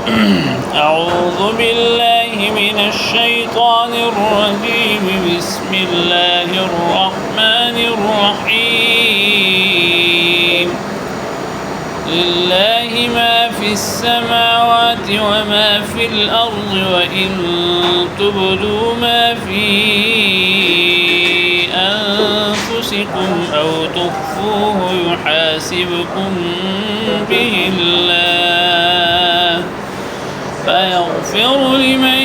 أعوذ بالله من الشيطان الرجيم. بسم الله الرحمن الرحيم. لله ما في السماوات وما في الأرض، وإن تبدوا ما في أنفسكم أو تخفوه يحاسبكم به الله، فيغفر لمن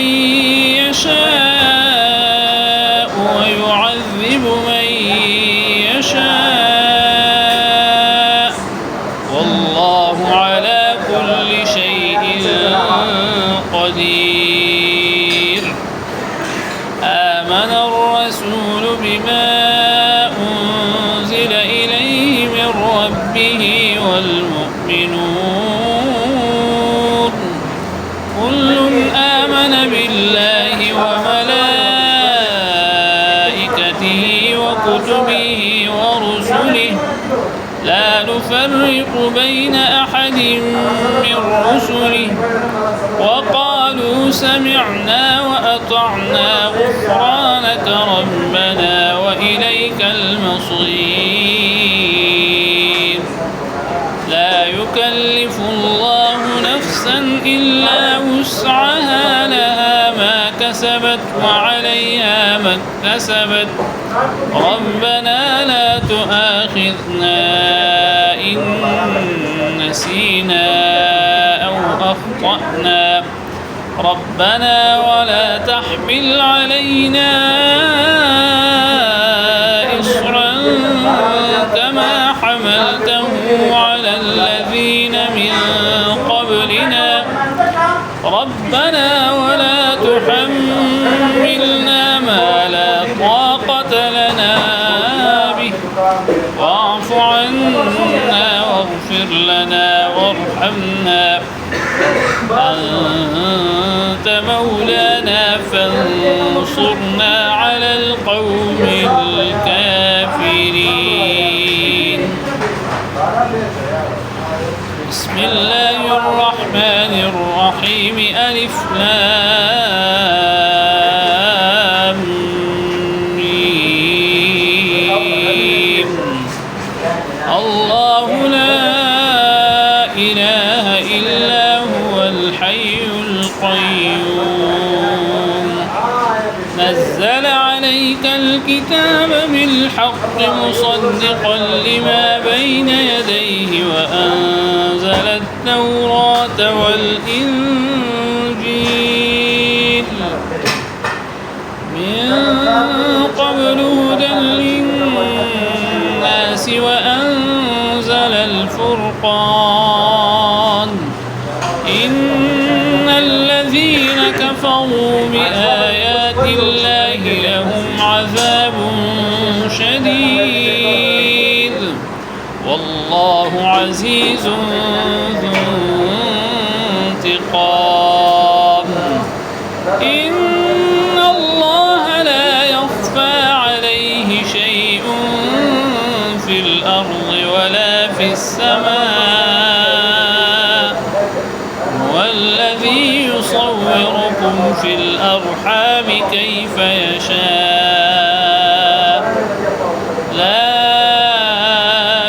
يشاء ويعذب من يشاء، والله على كل شيء قدير. آمن الرسول بما أنزل إليه من ربه والمؤمنون كل آمن بالله وملائكته وكتبه ورسله لا نفرق بين أحد من رسله، وقالوا سمعنا وأطعنا غفرانك ربنا وإليك المصير. لا يكلف الله نفسا إلا وسعها، لها ما كسبت وعليها ما اكتسبت. ربنا لا تؤاخذنا إن نسينا أو أخطأنا، ربنا ولا تحمل علينا إصرا كما حملته على الذين من قبلنا، ربنا ولا تحملنا ما لا طاقة لنا به، واعف عنا واغفر لنا وارحمنا، أنت مولانا فانصرنا على القوم الكافرين. بسم الله الرحمن الرحيم. ألف لام ميم. الله لا إله إلا هو الحي القيوم، نزل عليك الكتاب بالحق مصدقا لما بين يديه، وأنزل التوراة والإنجيل من قبل هدى للناس، وأنزل الفرقان. إن الذين كفروا بآيات الله لهم عذاب شديد، والله عزيز ذو انتقام. إن الله لا يخفى عليه شيء في الأرض ولا في السماء، هو الذي يصوركم في الأرحام كيف يشاء، لا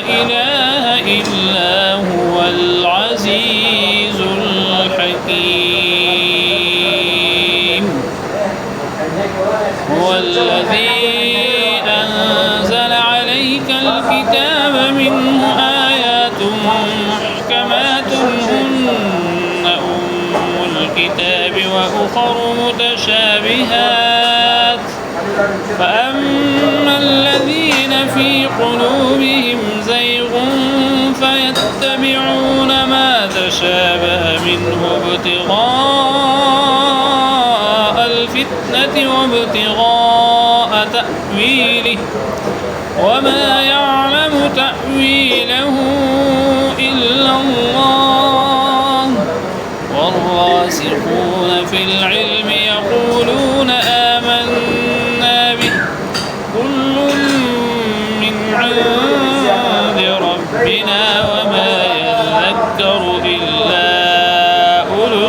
إله إلا هو العزيز الحكيم. هو الذي أنزل عليك الكتاب منه آيات محكمات هن أم الكتاب وأخر متشابهات، فأما الذين في قلوبهم زيغ فيتبعون ما تشابه منه ابتغاء الفتنة وابتغاء تأويله، وما يعلم تأويله إلا الله، والراسخون في العلم يقولون آمنا به كل من عند ربنا وما يذكر إلا أولو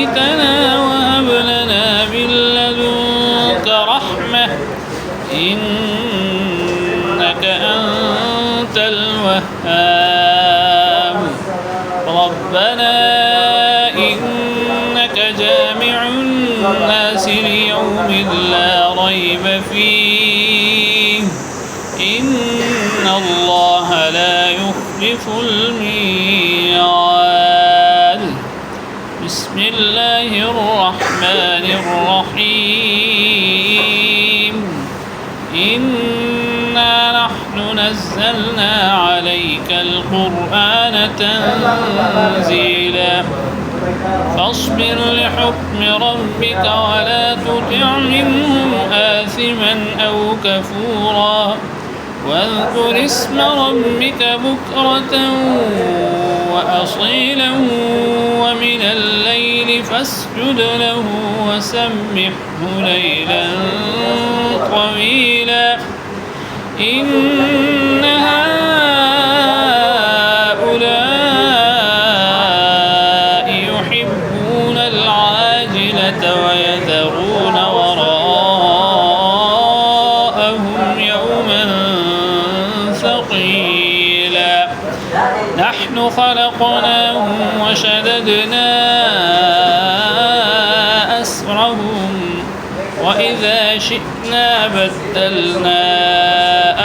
هديتنا وهب لنا من لدنك رحمة إنك أنت الوهاب ربنا إنك جامع الناس ليوم لا ريب فيه إن الله لا يخلف الميعاد بسم الله الرحمن الرحيم إنا نحن نزلنا عليك القرآن تنزيلا فاصبر لحكم ربك ولا تطع منهم آثما أو كفورا واذكر اسم ربك بكرة وأصيلا ومن الليل فاسجد له وسبحه ليلا طويلا إن هؤلاء يحبون العاجلة ويذرون وراءهم يوما ثقيلا نحن خلقناهم وشددنا أسرهم وإذا شئنا بدلنا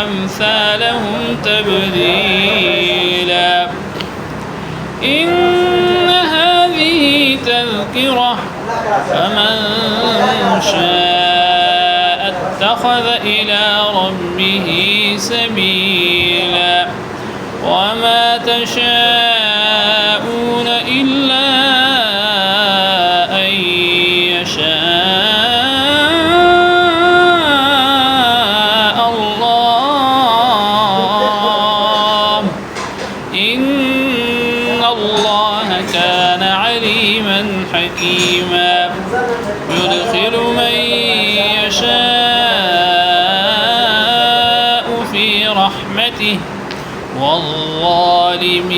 أمثالهم تبديلا إن هذه تذكرة فمن شاء اتخذ إلى ربه سبيلا وما تشاءون إلا أن يشاء الله إن الله كان عليما حكيما يدخل من يشاء في رحمته والظالمين